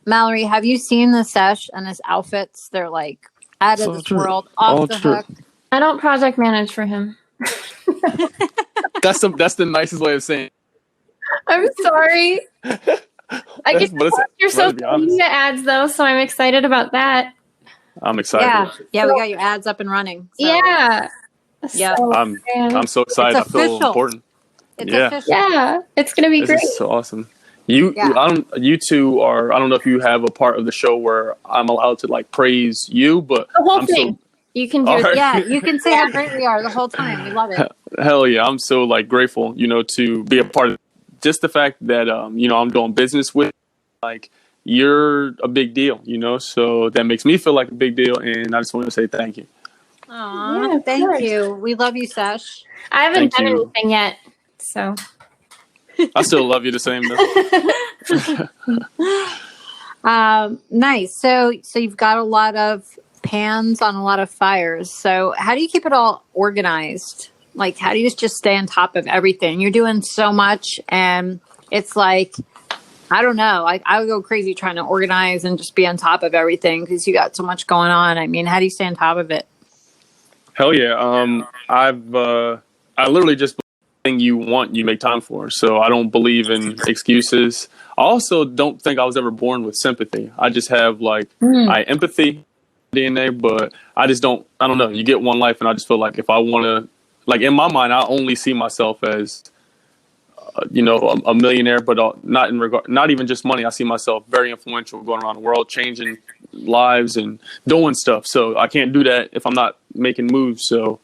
Mallory, have you seen the sesh and his outfits? They're like out of So this true. world, All off the true. hook. I don't project manage for him. That's the nicest way of saying. I'm sorry. I get to watch your social media ads though, so I'm excited about that. I'm excited. Yeah, we got your ads up and running. So. Yeah. Yeah. So, I'm so excited. I feel important. It's official. Yeah, it's gonna be great. This is so awesome. You two are. I don't know if you have a part of the show where I'm allowed to like praise you, but The whole thing. You can do it. Right. Yeah, you can say how great we are the whole time. We love it. Hell yeah, I'm so like grateful, to be a part of just the fact that I'm doing business with, like, you're a big deal, so that makes me feel like a big deal, and I just want to say thank you. Aw, thank you. We love you, Sesh. I haven't Thank done you. anything yet, so I still love you the same though. Nice. So you've got a lot of pans on a lot of fires. So how do you keep it all organized? Like, how do you just stay on top of everything? You're doing so much, and it's like, I don't know. Like, I would go crazy trying to organize and just be on top of everything because you got so much going on. I mean, how do you stay on top of it? Hell yeah. I literally just believe you want, you make time for. So I don't believe in excuses. I also don't think I was ever born with sympathy. I just have empathy DNA, but I don't know. You get one life, and I just feel like if I want to, like, in my mind, I only see myself as, a millionaire, but not even just money. I see myself very influential, going around the world, changing lives and doing stuff. So I can't do that if I'm not making moves. So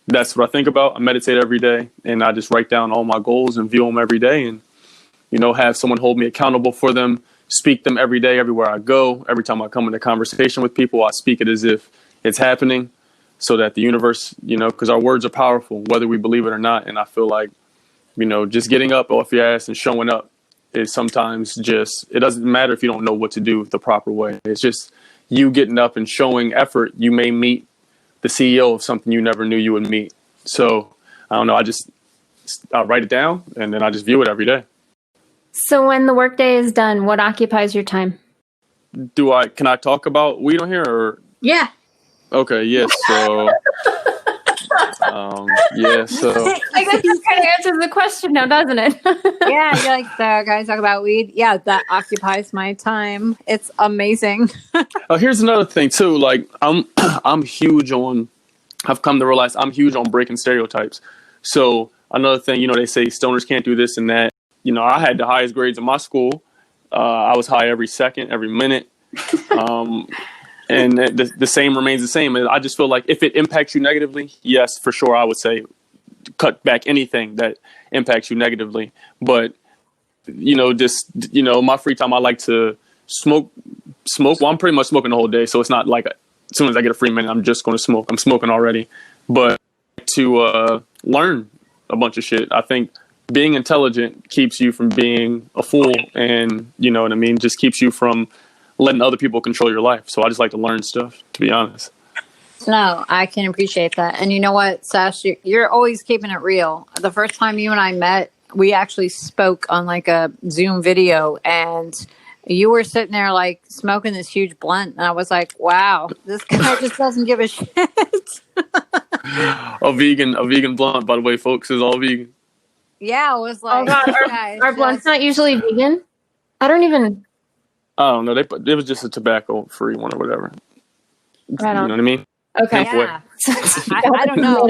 that's what I think about. I meditate every day, and I just write down all my goals and view them every day, and have someone hold me accountable for them. Speak them every day, everywhere I go. Every time I come into conversation with people, I speak it as if it's happening, so that the universe, because our words are powerful, whether we believe it or not. And I feel like, just getting up off your ass and showing up is sometimes it doesn't matter if you don't know what to do the proper way. It's just you getting up and showing effort. You may meet the CEO of something you never knew you would meet. So I don't know. I write it down, and then I just view it every day. So when the workday is done, what occupies your time? Can I talk about weed on here or? Yeah. Okay. Yes. So, so. I guess this kind of answers the question now, doesn't it? Yeah. You're like, the guys talk about weed. Yeah. That occupies my time. It's amazing. Oh, here's another thing too. Like I'm huge on, I've come to realize I'm huge on breaking stereotypes. So another thing, they say stoners can't do this and that. I had the highest grades in my school. I was high every second, every minute. And the same remains the same. And I just feel like if it impacts you negatively, yes, for sure, I would say cut back anything that impacts you negatively. But, my free time, I like to smoke. Well, I'm pretty much smoking the whole day. So it's not like as soon as I get a free minute, I'm just going to smoke. I'm smoking already. But to learn a bunch of shit, I think being intelligent keeps you from being a fool, and just keeps you from letting other people control your life. So I just like to learn stuff, to be honest. No, I can appreciate that. And you know what, Sash, you're always keeping it real. The first time you and I met, we actually spoke on like a Zoom video, and you were sitting there like smoking this huge blunt, and I was like, wow, this guy just doesn't give a shit. A vegan blunt, by the way, folks, is all vegan. Yeah, it was like, oh God, our blunt's not usually vegan. I don't know. It was just a tobacco-free one or whatever. Right on. You know what I mean? Okay. Halfway. Yeah. I don't know.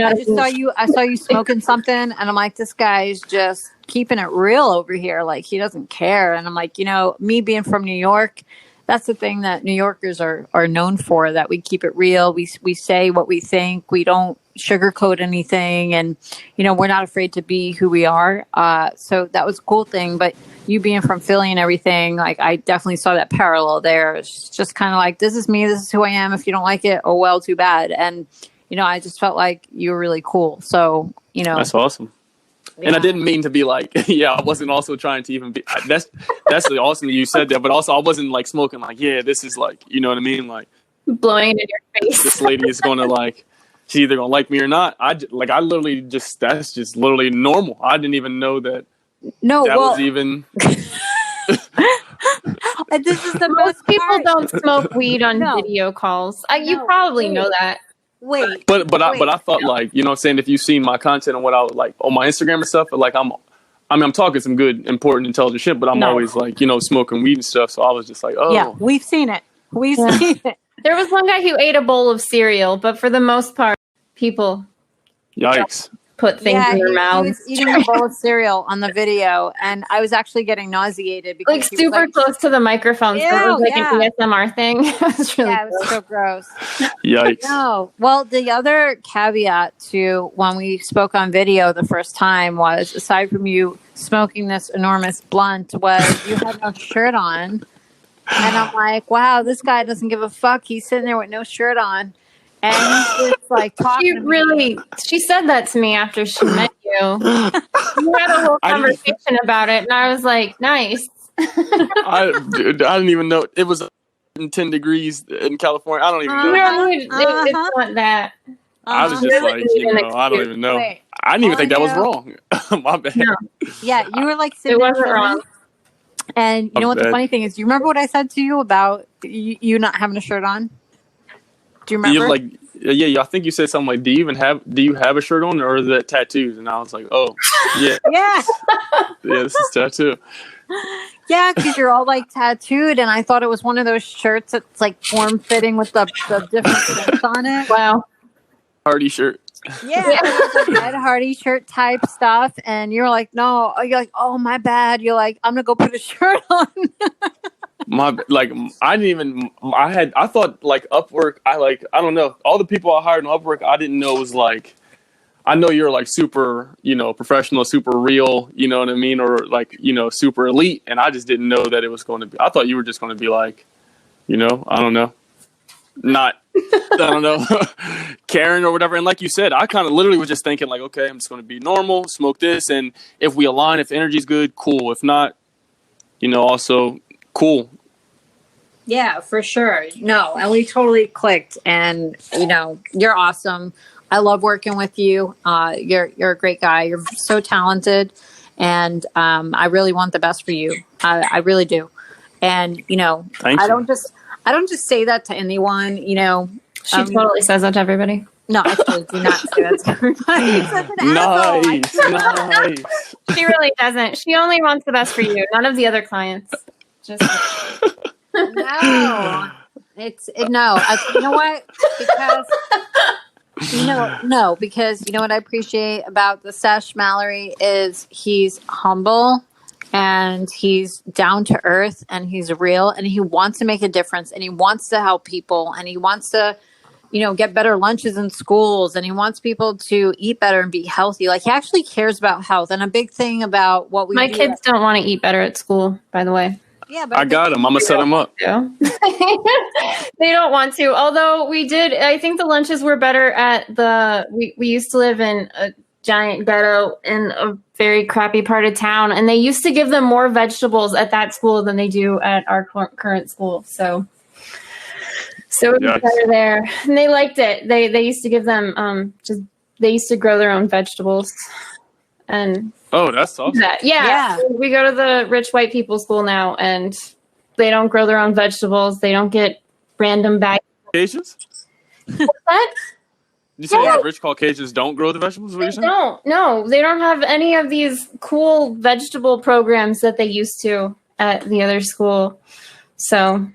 I saw you smoking something, and I'm like, this guy's just keeping it real over here. Like, he doesn't care. And I'm like, me being from New York, that's the thing that New Yorkers are known for, that we keep it real. We say what we think. We don't sugarcoat anything. And, we're not afraid to be who we are. So that was a cool thing. But you being from Philly and everything, like, I definitely saw that parallel there. It's just kind of like, this is me. This is who I am. If you don't like it, oh, well, too bad. And, I just felt like you were really cool. So, That's awesome. Yeah. And I didn't mean to be like, I wasn't also trying to even be, that's really awesome that you said that, but also I wasn't like smoking like, this is like, you know what I mean? Like blowing it in your face. This lady is going to like, she's either going to like me or not. I literally just, that's just literally normal. I didn't even know that. No, that was even. This is the most people part. don't smoke weed on video calls. You probably know that. Wait. But I thought like, what I'm saying, if you've seen my content and what I like on my Instagram and stuff, like I'm talking some good, important, intelligent shit, but I'm always like, smoking weed and stuff. So I was just like, oh. Yeah, we've seen it. We've seen it. There was one guy who ate a bowl of cereal, but for the most part, people yikes. Put things in their mouths. He was eating a bowl of cereal on the video, and I was actually getting nauseated because like super close to the microphone. So it was like an ASMR thing. It was really it was so gross. Yikes. No. Well, the other caveat to when we spoke on video the first time was, aside from you smoking this enormous blunt, was you had no shirt on. And I'm like, wow, this guy doesn't give a fuck. He's sitting there with no shirt on. And he's just like talking. She said that to me after she met you. We had a whole conversation about it, and I was like, nice. I didn't even know it was 10 degrees in California. I don't even know. It's not that. I was just like, I don't even know. Wait, I didn't even think that was wrong. My bad. No. Yeah, you were like sitting it wasn't wrong. And you know what the funny thing is? Do you remember what I said to you about you not having a shirt on? Do you remember? You're like, I think you said something like, do you have a shirt on, or is that tattoos? And I was like, oh, yeah. Yeah. Yeah, this is tattoo. Yeah, because you're all like tattooed, and I thought it was one of those shirts that's like form fitting with the different things on it. Wow. Hardy shirt. Yeah, it was like Ed Hardy shirt type stuff, and you're like, no, you're like, oh, my bad. You're like, I'm gonna go put a shirt on. I thought like Upwork, I don't know, all the people I hired on Upwork, I didn't know was like, I know you're like super, professional, super real, you know what I mean? Or like, super elite. And I just didn't know that it was going to be, I thought you were just going to be like, I don't know, Karen or whatever. And like you said, I kind of literally was just thinking like, okay, I'm just going to be normal, smoke this. And if we align, if energy's good, cool. If not, also cool. Yeah, for sure. No, and we totally clicked, and you're awesome. I love working with you. You're a great guy. You're so talented, and I really want the best for you. I really do. And I don't just say that to anyone. She totally says that to everybody. No, I totally do not say that to everybody. Nice. She really doesn't. She only wants the best for you. None of the other clients. Just no. You know what? Because you know what I appreciate about the Sesh Mallary is he's humble and he's down to earth and he's real and he wants to make a difference and he wants to help people and he wants to get better lunches in schools and he wants people to eat better and be healthy. Like, he actually cares about health. And a big thing about what we My kids don't want to eat better at school, by the way. Yeah, but I got them. I'm going to set them up. They don't want to. Although I think the lunches were better at we used to live in a giant ghetto in a very crappy part of town. And they used to give them more vegetables at that school than they do at our current school. So it was better there. And they liked it. They used to give them they used to grow their own vegetables. And oh, that's awesome. Yeah. So we go to the rich white people school now, and they don't grow their own vegetables. They don't get random bags. Caucasians? What's that? You say rich Caucasians don't grow the vegetables? What They don't. No, they don't have any of these cool vegetable programs that they used to at the other school. So.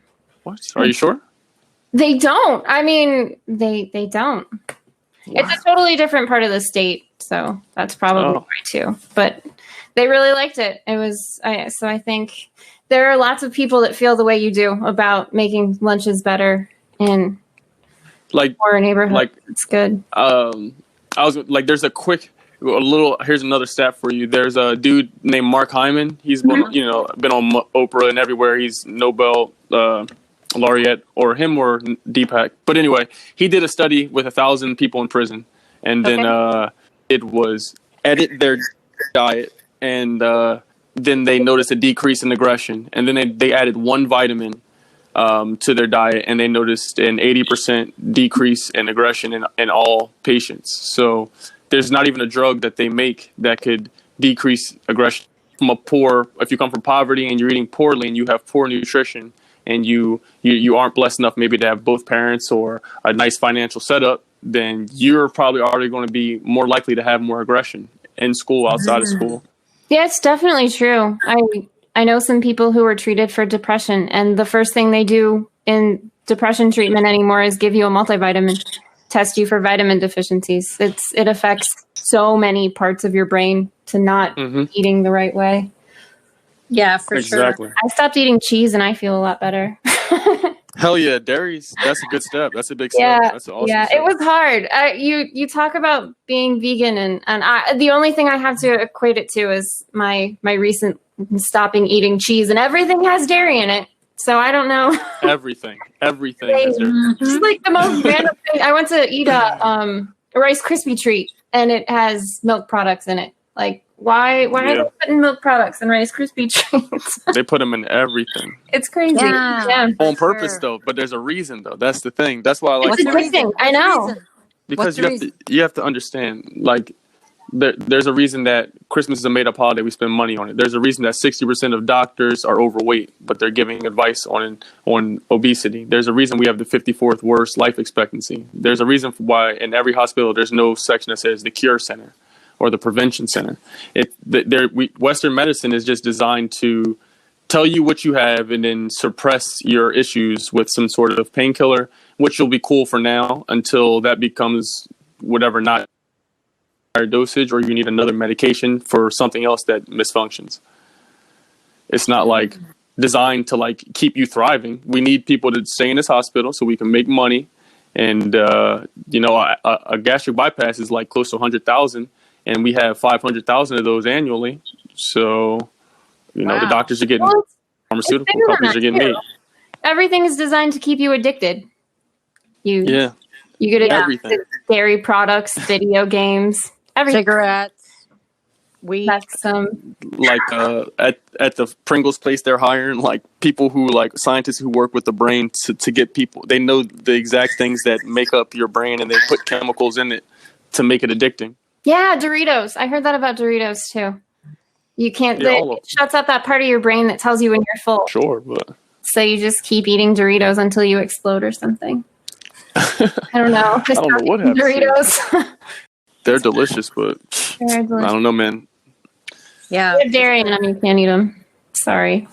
What? Are you sure? They don't. I mean, they don't. It's a totally different part of the state, so that's probably why too. But they really liked it. It was so I think there are lots of people that feel the way you do about making lunches better in poorer neighborhoods. Like, it's good. I was like, there's here's another stat for you. There's a dude named Mark Hyman. He's been on Oprah and everywhere. He's Nobel laureate, or him or Deepak. But anyway, he did a study with 1,000 people in prison, and then it was edit their diet, and then they noticed a decrease in aggression, and then they added one vitamin to their diet, and they noticed an 80% decrease in aggression in all patients. So there's not even a drug that they make that could decrease aggression if you come from poverty and you're eating poorly and you have poor nutrition and you aren't blessed enough maybe to have both parents or a nice financial setup, then you're probably already going to be more likely to have more aggression in school, outside of school. Yeah, it's definitely true. I know some people who are treated for depression, and the first thing they do in depression treatment anymore is give you a multivitamin, test you for vitamin deficiencies. It affects so many parts of your brain to not eating the right way. Yeah, for sure. I stopped eating cheese and I feel a lot better. Hell yeah, that's a good step. That's a big step. That's an awesome step. It was hard. You talk about being vegan, and the only thing I have to equate it to is my recent stopping eating cheese, and everything has dairy in it. So I don't know. Everything has dairy. It's like the most random thing. I went to eat a Rice Krispie treat, and it has milk products in it. Like, why are they putting milk products in Rice Krispie treats? They put them in everything. It's crazy. Yeah. On purpose, though. But there's a reason, though. That's the thing. That's why I like. It's addicting. I know. Because you have to understand, like, there's a reason that Christmas is a made-up holiday. We spend money on it. There's a reason that 60% of doctors are overweight, but they're giving advice on obesity. There's a reason we have the 54th worst life expectancy. There's a reason why in every hospital there's no section that says the cure center or the prevention center. Western medicine is just designed to tell you what you have and then suppress your issues with some sort of painkiller, which will be cool for now until that becomes whatever, not higher dosage, or you need another medication for something else that misfunctions. It's not like designed to like keep you thriving. We need people to stay in this hospital so we can make money. And, a gastric bypass is like close to 100,000. And we have 500,000 of those annually. So, the doctors are getting, pharmaceutical companies are getting made. Everything is designed to keep you addicted. You get addicted to dairy products, video games, everything. Cigarettes, weed. Like at the Pringles place, they're hiring like people who like scientists who work with the brain to get people. They know the exact things that make up your brain, and they put chemicals in it to make it addicting. Yeah, Doritos. I heard that about Doritos too. You can't. It shuts up that part of your brain that tells you when you're full. Sure, but so you just keep eating Doritos until you explode or something. I don't know. I don't know what happens. Doritos. They're delicious, but I don't know, man. Yeah, they have dairy in them. You can't eat them. Sorry.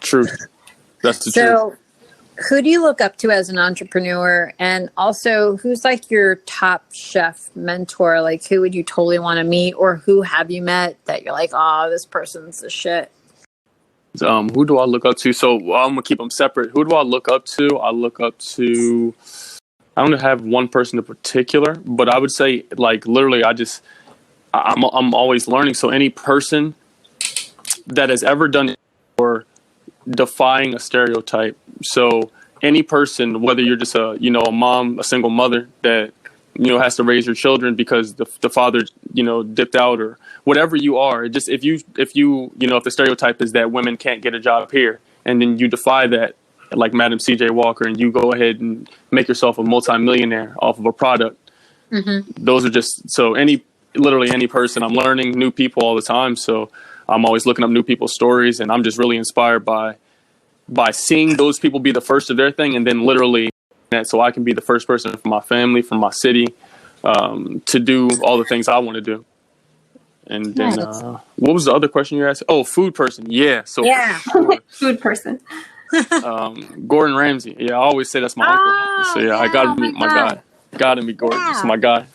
Truth. That's the truth. Who do you look up to as an entrepreneur? And also, who's like your top chef mentor? Like, who would you totally want to meet, or who have you met that you're like, oh, this person's the shit? Who do I look up to? So I'm going to keep them separate. Who do I look up to? I don't have one person in particular, but I would say like literally I'm always learning. So any person that has ever done or defying a stereotype. So any person, whether you're just a mom, a single mother that, has to raise her children because the father, dipped out, or whatever you are, just if the stereotype is that women can't get a job here, and then you defy that, like Madam CJ Walker, and you go ahead and make yourself a multimillionaire off of a product. Mm-hmm. Those are just, literally any person. I'm learning new people all the time. So I'm always looking up new people's stories, and I'm just really inspired by seeing those people be the first of their thing, and then literally that, so I can be the first person from my family, from my city, to do all the things I want to do. And then, what was the other question you asked? Oh, food person. Yeah. So sure. Food person. Gordon Ramsay. Yeah, I always say that's my uncle. So I got to meet my guy. Gotta be Gordon. Yeah. It's my guy.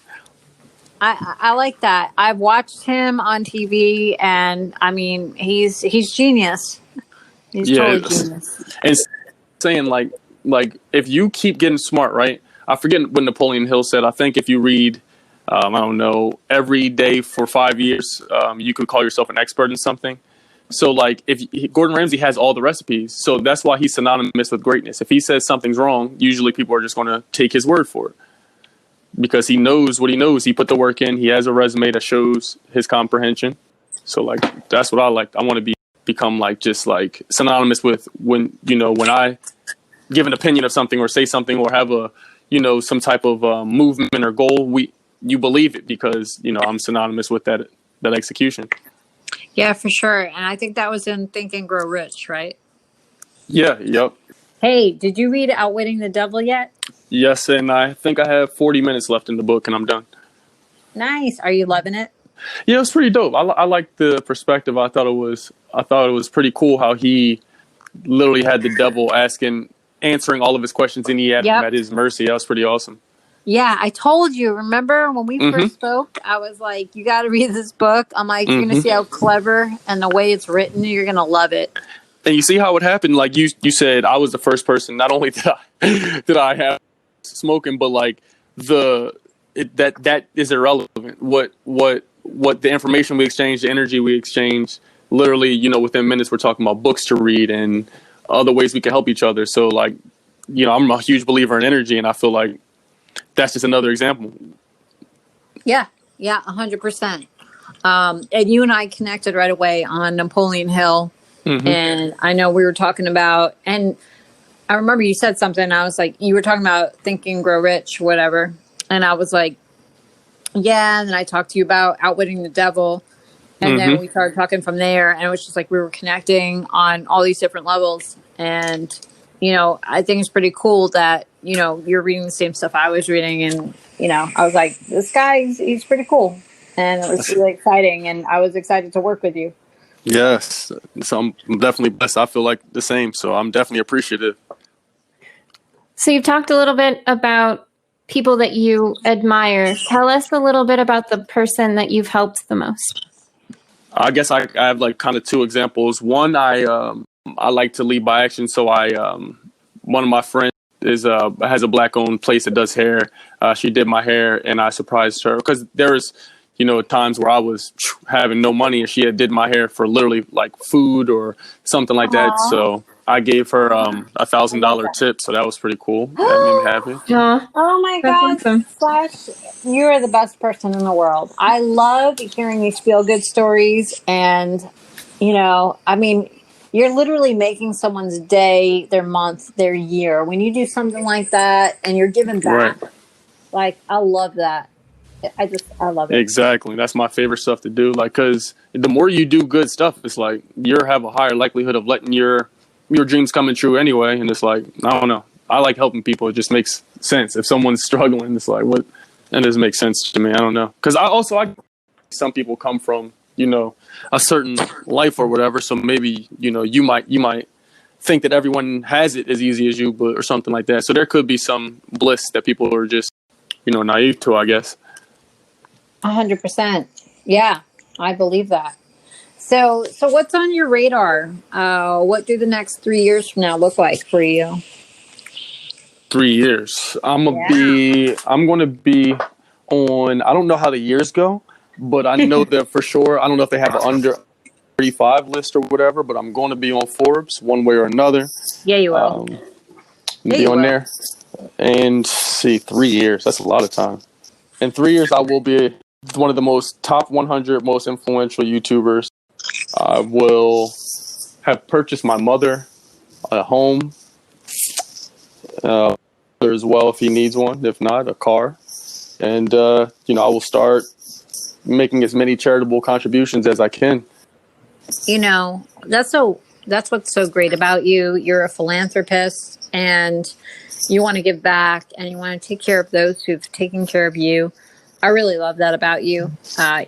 I like that. I've watched him on TV, and I mean, he's genius. He's totally genius. And saying like if you keep getting smart, right? I forget what Napoleon Hill said. I think if you read, I don't know, every day for 5 years, you could call yourself an expert in something. So like if Gordon Ramsay has all the recipes, so that's why he's synonymous with greatness. If he says something's wrong, usually people are just going to take his word for it because he knows what he knows. He put the work in. He has a resume that shows his comprehension. So like that's what I like. I want to become like just like synonymous with when I give an opinion of something or say something or have a some type of movement or goal. You believe it because I'm synonymous with that execution. Yeah, for sure. And I think that was in Think and Grow Rich, right? Yeah. Yep. Hey, did you read Outwitting the Devil yet? Yes, and I think I have 40 minutes left in the book, and I'm done. Nice. Are you loving it? Yeah, it's pretty dope. I like the perspective. I thought it was pretty cool how he literally had the devil answering all of his questions, and he had him at his mercy. That was pretty awesome. Yeah, I told you. Remember when we first spoke? I was like, "You got to read this book." I'm like, "You're gonna see how clever and the way it's written. You're gonna love it." And you see how it happened. Like you said, I was the first person. Not only did I have smoking, but like that is irrelevant. What the information we exchange, the energy we exchange. Literally, within minutes, we're talking about books to read and other ways we can help each other. So like, I'm a huge believer in energy, and I feel like that's just another example. Yeah, 100%. And you and I connected right away on Napoleon Hill. And I know we were talking about, and I remember you said something. I was like, you were talking about Think and Grow Rich, whatever. And I was like, yeah. And then I talked to you about Outwitting the Devil. And then we started talking from there. And it was just like we were connecting on all these different levels. And, I think it's pretty cool that, you're reading the same stuff I was reading. And, I was like, this guy, he's pretty cool. And it was really exciting. And I was excited to work with you. Yes. So I'm definitely blessed. I feel like the same. So I'm definitely appreciative. So you've talked a little bit about people that you admire. Tell us a little bit about the person that you've helped the most. I guess I have like kind of two examples. One, I like to lead by action. So one of my friends has a black owned place that does hair. She did my hair and I surprised her because there's, times where I was having no money and she did my hair for literally like food or something like that. So I gave her $1,000 tip. So that was pretty cool. That made me happy. Yeah. Oh my God. Slash, you're the best person in the world. I love hearing these feel good stories. And, I mean, you're literally making someone's day, their month, their year. When you do something like that and you're giving back, like, I love that. I love it. Exactly. That's my favorite stuff to do. Like, cause the more you do good stuff, it's like you have a higher likelihood of letting your dreams coming true anyway. And it's like, I don't know. I like helping people. It just makes sense. If someone's struggling, it's like, what? That doesn't make sense to me. I don't know. Cause some people come from, a certain life or whatever. So maybe, you might think that everyone has it as easy as you, or something like that. So there could be some bliss that people are just, naive to, I guess. 100%. Yeah, I believe that. So what's on your radar? What do the next 3 years from now look like for you? 3 years. I'm going to be on, I don't know how the years go, but I know that for sure. I don't know if they have an under 35 list or whatever, but I'm going to be on Forbes one way or another. Yeah, you will. Be on there. And see, 3 years. That's a lot of time. In 3 years, I will be one of the top 100 most influential YouTubers. I will have purchased my mother a home as well if he needs one. If not, a car. And, I will start making as many charitable contributions as I can. That's what's so great about you. You're a philanthropist and you want to give back and you want to take care of those who've taken care of you. I really love that about you.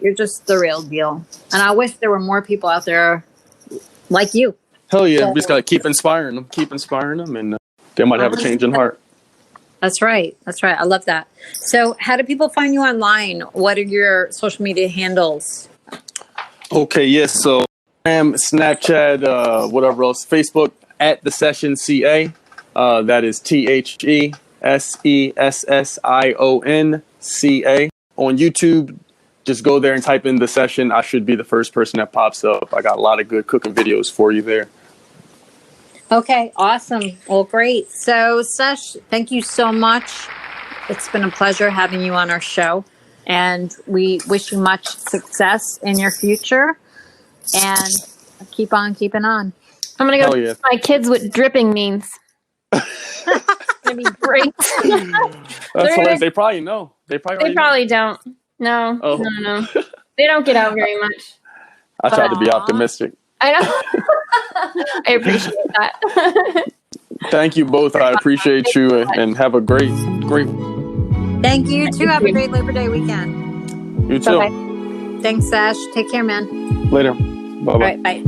You're just the real deal. And I wish there were more people out there like you. Hell yeah. We just got to keep inspiring them, and they might have a change in heart. That's right. That's right. I love that. So how do people find you online? What are your social media handles? Okay, yes. So Snapchat, whatever else, Facebook at Thesession CA. That is TheSessionCA. On YouTube, just go there and type in Thesession. I should be the first person that pops up. I got a lot of good cooking videos for you there. Okay, awesome. Well, great. So, Sesh, thank you so much. It's been a pleasure having you on our show, and we wish you much success in your future. And keep on keeping on. I'm gonna go teach my kids what dripping means. It's gonna be great. That's hilarious. They probably know. They probably don't. No, no. They don't get out very much. I tried to be optimistic. I know. I appreciate that. Thank you both. I appreciate you, and have a great. Thank you too. Have a great Labor Day weekend. You too. Bye-bye. Thanks, Sash. Take care, man. Later. Bye-bye. All right, bye.